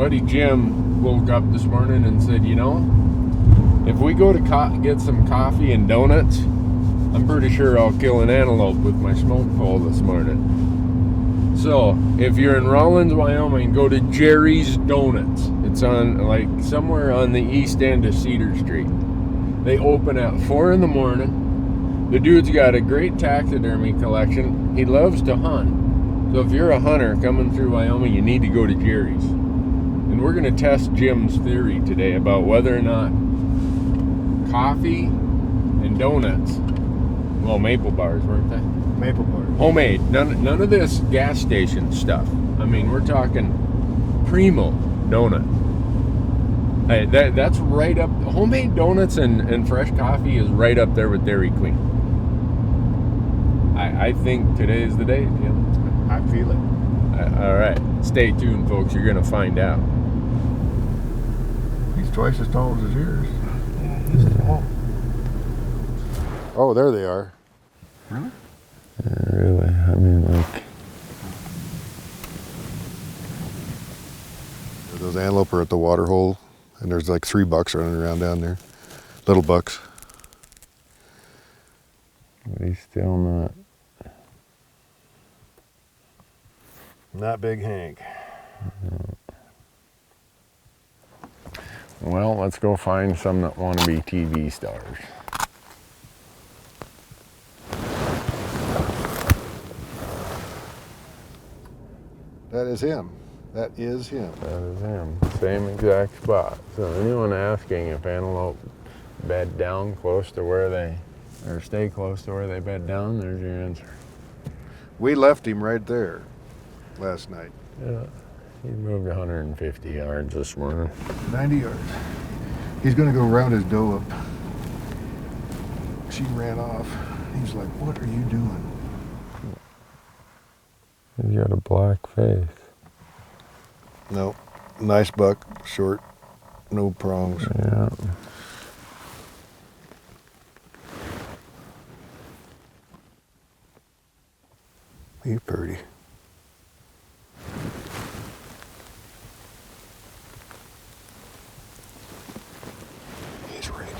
buddy Jim woke up this morning and said, you know, if we go to get some coffee and donuts, I'm pretty sure I'll kill an antelope with my smoke pole this morning. So, if you're in Rawlins, Wyoming, go to Jerry's Donuts. It's on, like, somewhere on the east end of Cedar Street. They open at 4 in the morning. The dude's got a great taxidermy collection. He loves to hunt. So if you're a hunter coming through Wyoming, you need to go to Jerry's. And we're going to test Jim's theory today about whether or not coffee and donuts, well, maple bars, weren't they? Maple bars. Homemade. None of this gas station stuff. I mean, we're talking primo donut. Hey, that's right up. Homemade donuts and fresh coffee is right up there with Dairy Queen. I think today is the day, Jim. I feel it. All right. Stay tuned, folks. You're going to find out. He's twice as tall as yours. Yeah, he's tall. Oh, there they are. Really? Really? I mean, like... Those antelope are at the water hole, and there's like 3 bucks running around down there. Little bucks. But he's still not... Not Big Hank. Well, let's go find some that want to be TV stars. That is him. That is him. That is him. Same exact spot. So anyone asking if antelope bed down close to where they, or stay close to where they bed down, there's your answer. We left him right there last night. Yeah. He moved 150 yards this morning. 90 yards. He's going to go round his doe up. She ran off. He's like, what are you doing? He's got a black face. No. Nice buck. Short. No prongs. Yeah. He's pretty. He's ready.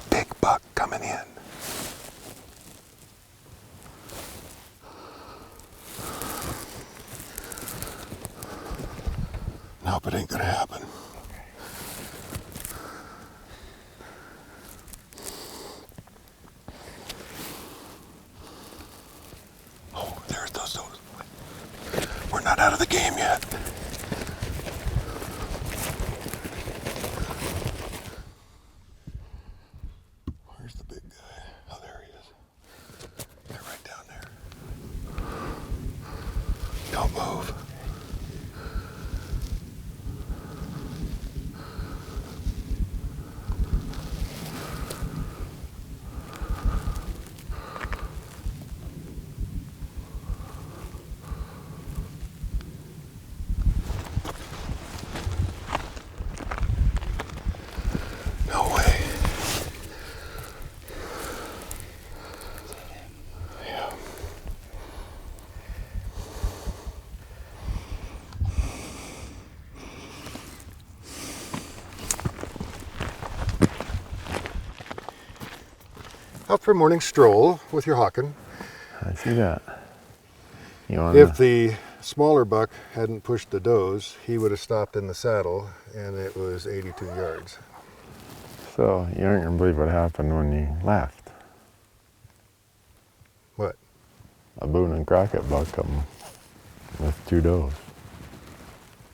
Big buck coming in. Nope, it ain't gonna happen. Oh, there's those. We're not out of the game yet. Where's the big guy? Oh, there he is. They're right down there. Don't move. No way. Yeah. Out for a morning stroll with your Hawken. I see that. You want If the smaller buck hadn't pushed the does, he would have stopped in the saddle, and it was 82 yards. So you aren't gonna believe what happened when you left. What? A Boone and Crockett buck come with 2 does.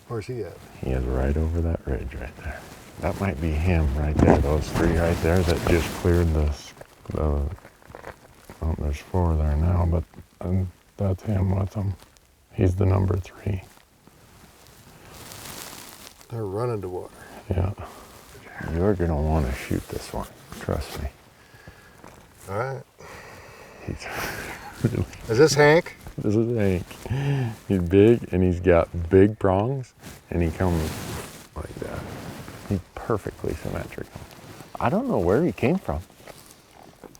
Where's he at? He is right over that ridge right there. That might be him right there. Those 3 right there that just cleared the well, there's 4 there now, but that's him with them. He's the number 3. They're running to water. Yeah. You're gonna want to shoot this one. Trust me. All right. He's really. Is this Hank? This is Hank. He's big and he's got big prongs and he comes like that. perfectly symmetrical. I don't know where he came from.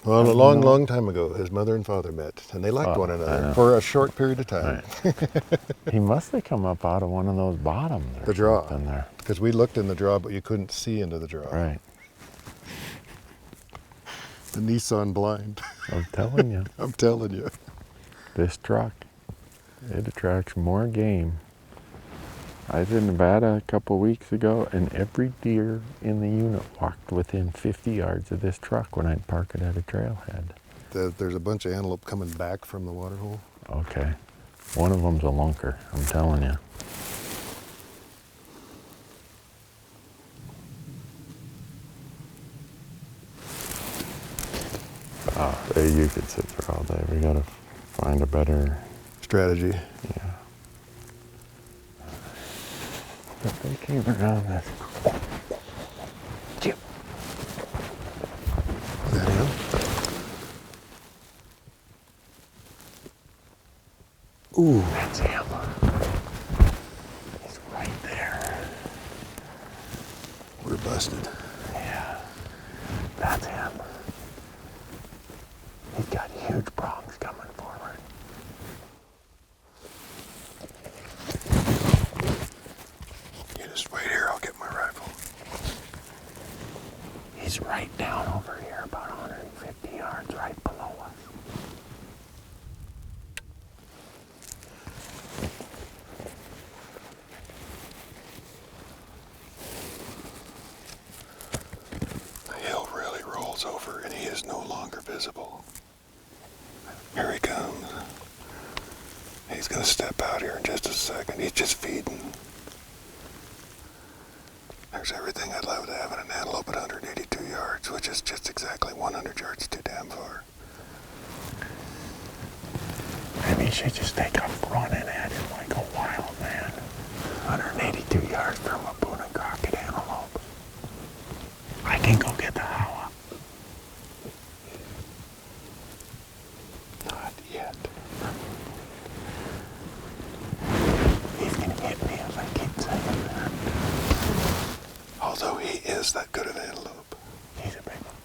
Well, a long, long time ago, his mother and father met, and they liked one I another know. for a short period of time. Right. He must have come up out of one of those bottoms or The draw. something there. Because we looked in the draw, but you couldn't see into the draw. Right. The Nissan blind. I'm telling you. I'm telling you. This truck, it attracts more game. I was in Nevada a couple weeks ago, and every deer in the unit walked within 50 yards of this truck when I'd park it at a trailhead. There's a bunch of antelope coming back from the water hole. Okay. One of them's a lunker, I'm telling you. Oh, you could sit there all day. We gotta find a better Strategy. Yeah. But they came around this. Chip. Is that him? Ooh. That's him. He's right there. We're busted. Yeah. That's him. He's got huge prongs coming forward. You just wait here, I'll get my rifle. He's right down over here, about 150 yards right below us. The hill really rolls over and he is no longer visible. Here he comes. He's gonna step out here in just a second. He's just feeding. There's everything I'd love to have in an antelope at 182 yards, which is just exactly 100 yards too damn far. Maybe you should just take off running at him like a wild man. 182 yards from a Boone and Crockett antelope. I can go get the howa. Not yet. He's gonna hit me if I keep saying that. Although he is that good of an antelope. He's a big one.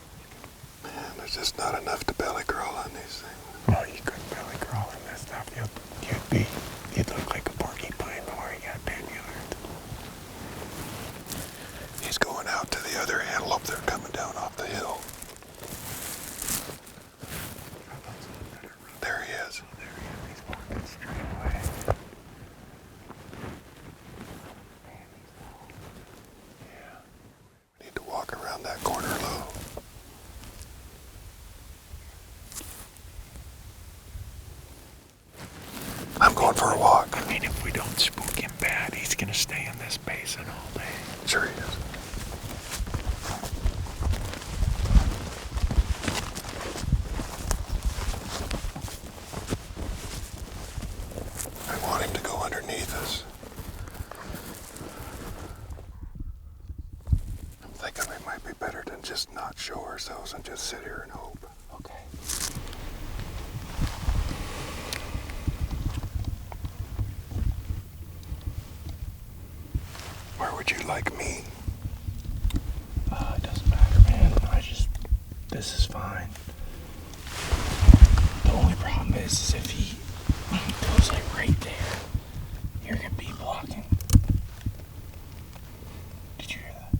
Man, there's just not enough to belly crawl on these things. Well, you couldn't belly crawl in this stuff. You'd look like a porcupine before you got 10 yards. He's going out to the other antelope. They're coming down off the hill. There he is. There he is. He's walking straight away. Yeah. We need to walk around that corner low. I'm going for a walk. I mean, if we don't spook him bad, he's gonna stay in this basin all day. Sure he is. I want him to go underneath us. I'm thinking we might be better than just not show ourselves and just sit here and hope. Okay. Where would you like me? It doesn't matter, man. This is fine. The only problem is if he goes like right there, you're gonna be blocking. Did you hear that?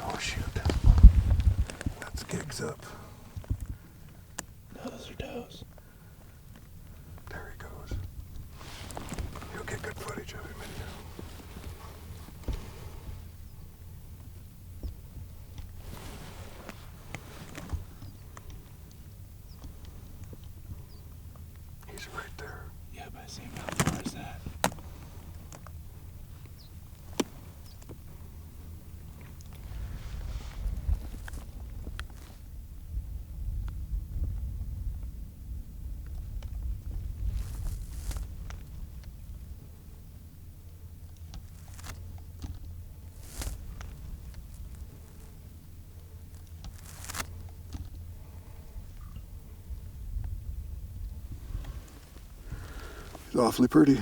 Oh shoot. That's gigs up. No, those are does. There he goes. You'll get good footage of him anyhow. He's right there. Yeah, but I see him. How far is that? It's awfully pretty.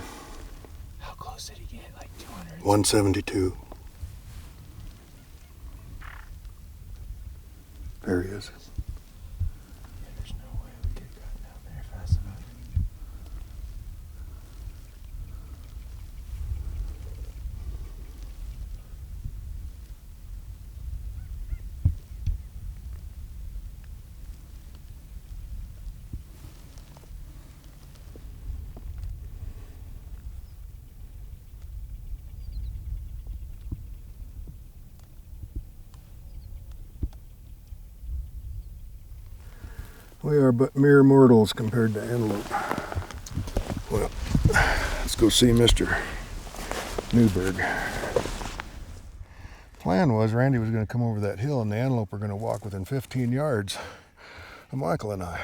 How close did he get? Like 200? 172. There he is. Yeah, there's no way we could have gotten down there fast enough. We are but mere mortals compared to antelope. Well, let's go see Mr. Newberg. Plan was Randy was going to come over that hill and the antelope were going to walk within 15 yards of Michael and I.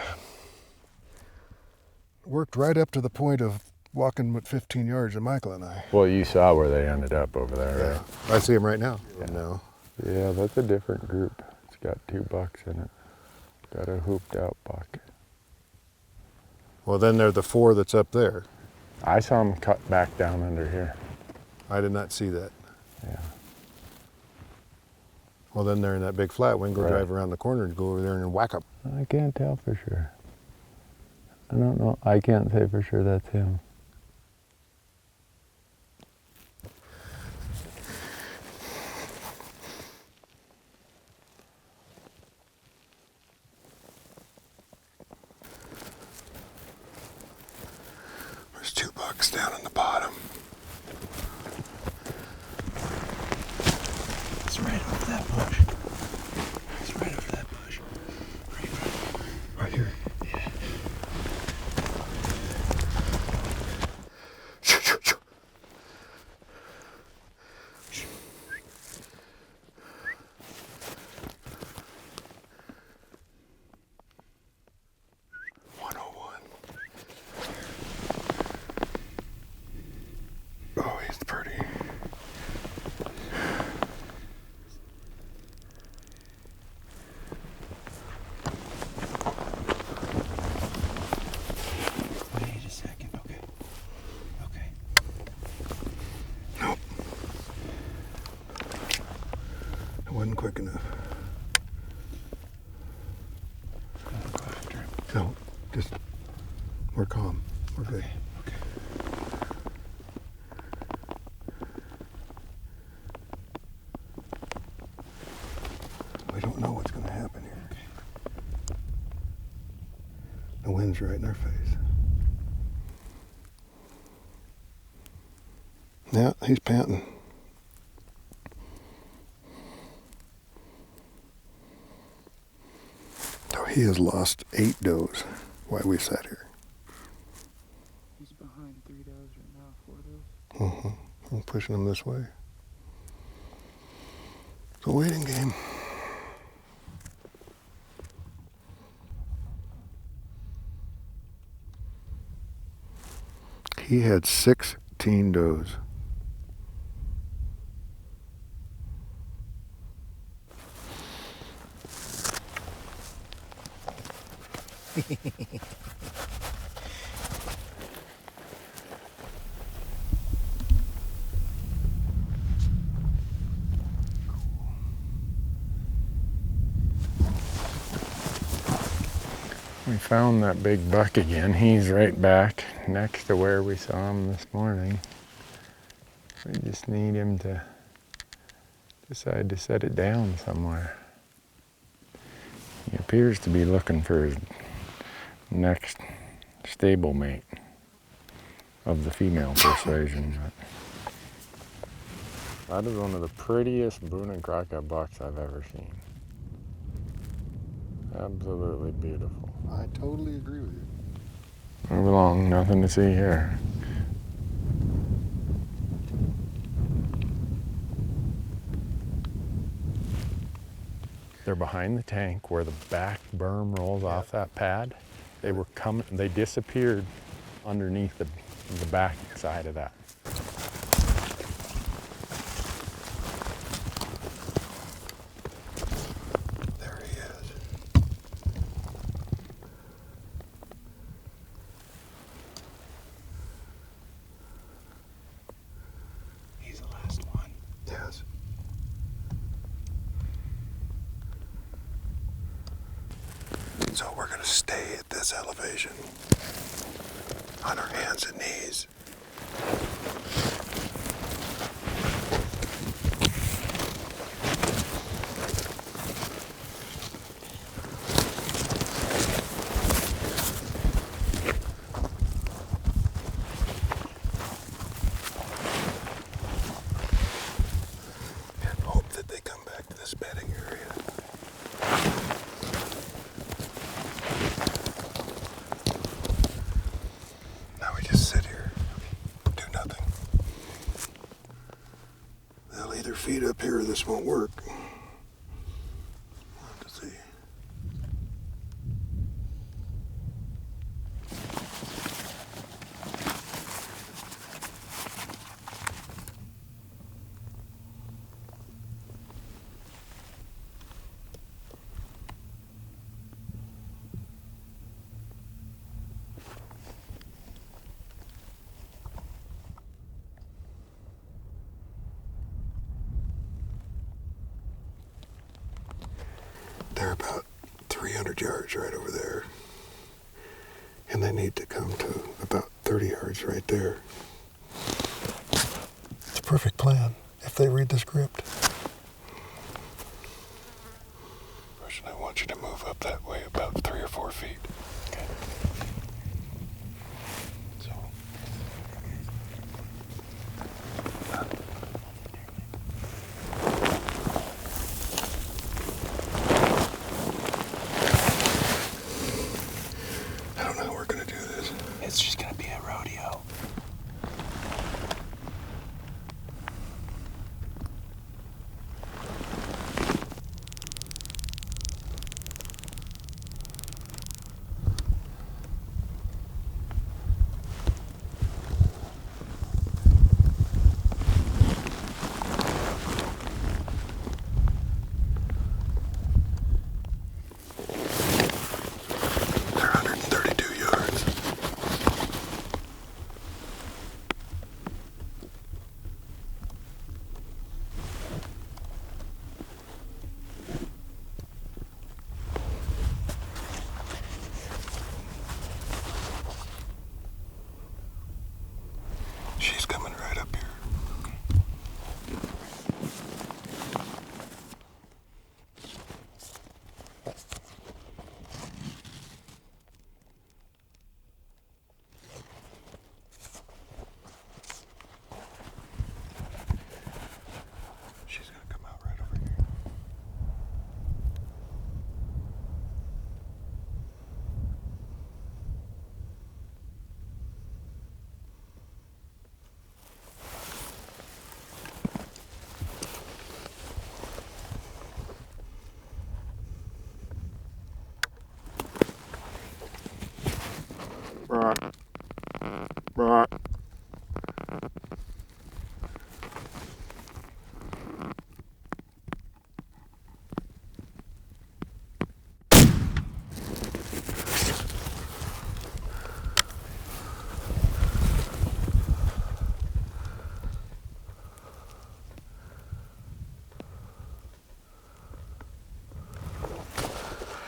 Worked right up to the point of walking with 15 yards of Michael and I. Well, you saw where they ended up over there, Yeah. right? I see him right now. Yeah. No. Yeah, that's a different group. It's got 2 bucks in it. Got a hooped out buck. Well, then they're the 4 that's up there. I saw them cut back down under here. I did not see that. Yeah. Well, then they're in that big flat. We can go Right. drive around the corner and go over there and whack them. I can't tell for sure. I don't know. I can't say for sure that's him. There's 2 bucks down in the bottom. It's right over that bush. It's right over that bush. Right here. Yeah. Oh, he's pretty. Wait a second. Okay. Okay. Nope. It wasn't quick enough. I'm gonna go after him. No, just, we're calm. We're good. Okay. We don't know what's going to happen here. The wind's right in our face. Yeah, he's panting. So he has lost 8 does while we sat here. He's behind 3 does right now, 4 does. I'm pushing him this way. It's a waiting game. He had 16 does. We found that big buck again. He's right back next to where we saw him this morning. We just need him to decide to set it down somewhere. He appears to be looking for his next stable mate of the female persuasion. That is one of the prettiest Boone and Crockett bucks I've ever seen. Absolutely beautiful. I totally agree with you. Move along, nothing to see here. They're behind the tank where the back berm rolls off that pad. They were coming, they disappeared underneath the back side of that. There he is. to stay at this elevation on our hands and knees. And hope that they come back to this bedding area. Now we just sit here, do nothing. They'll either feed up here or this won't work. We'll have to see. They're about 300 yards right over there. And they need to come to about 30 yards right there. It's a perfect plan if they read the script. Russian, I want you to move up that way about 3 or 4 feet. Okay. So. I don't know how we're gonna do this. It's just gonna be a rodeo. They're 132 yards. She's coming right up here. She's gonna come out right over here.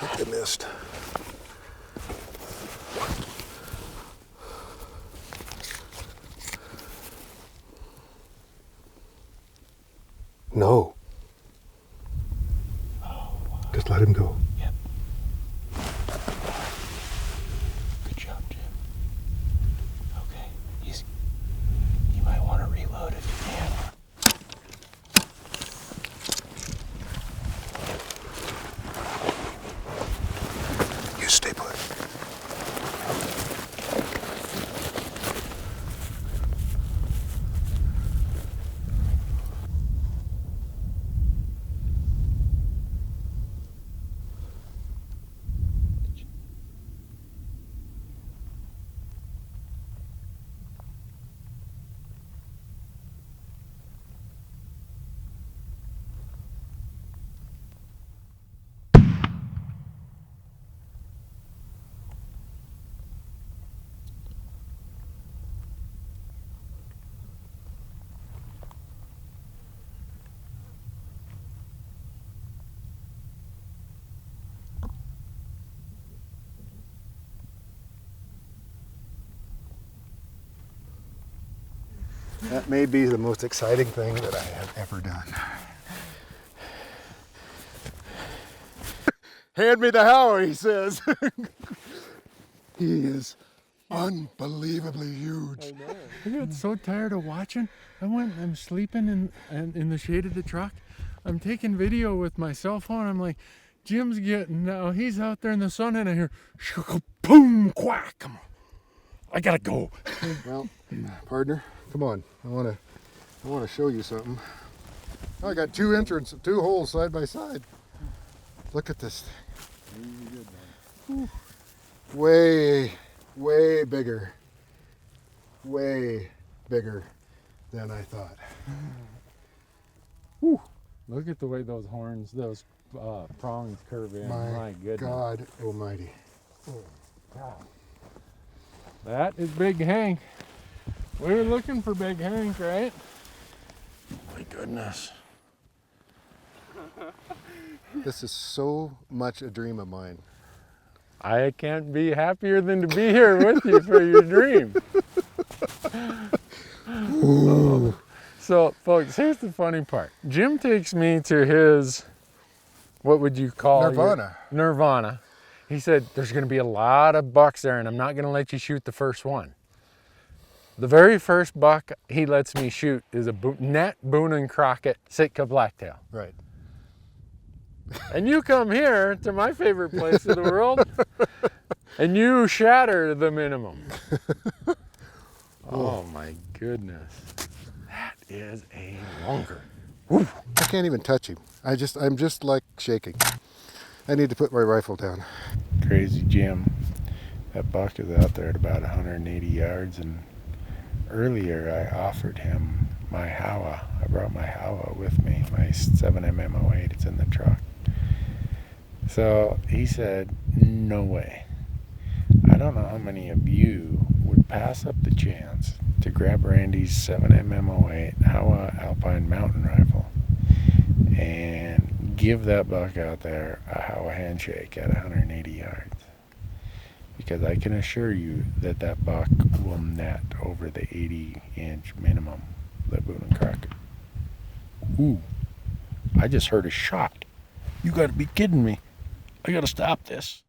I think they missed. No. Oh, wow. Just let him go. Yep. Good job, Jim. Okay. You might want to reload if you can. You stay put. That may be the most exciting thing that I have ever done. Hand me the Howie, he says. He is unbelievably huge. I got so tired of watching. I'm sleeping in the shade of the truck. I'm taking video with my cell phone. I'm like, Jim's getting, he's out there in the sun and I hear, boom, quack. Come on. I gotta go. Well, partner, come on. I want to show you something. I got two holes side by side. Look at this thing. Way bigger. Way bigger than I thought. Whew. Look at the way those prongs curve in. My goodness. God almighty. Oh, God. That is Big Hank. We were looking for Big Hank, right? My goodness. This is so much a dream of mine. I can't be happier than to be here with you for your dream. So, folks, here's the funny part. Jim takes me to his, what would you call Nirvana. Nirvana. He said, there's going to be a lot of bucks there, and I'm not going to let you shoot the first one. The very first buck he lets me shoot is a net Boone and Crockett Sitka blacktail. Right. And you come here to my favorite place in the world, and you shatter the minimum. Oh my goodness. That is a longer. Woo. I can't even touch him. I'm just like shaking. I need to put my rifle down. Crazy Jim. That buck is out there at about 180 yards, and earlier I offered him my Howa. I brought my Howa with me, my 7mm08. It's in the truck. So he said, no way. I don't know how many of you would pass up the chance to grab Randy's 7mm08 Howa Alpine mountain rifle and give that buck out there a Howa handshake at 180 yards. Because I can assure you that that buck will net over the 80-inch minimum, the Boone and Crockett. Ooh, I just heard a shot. You gotta be kidding me. I gotta stop this.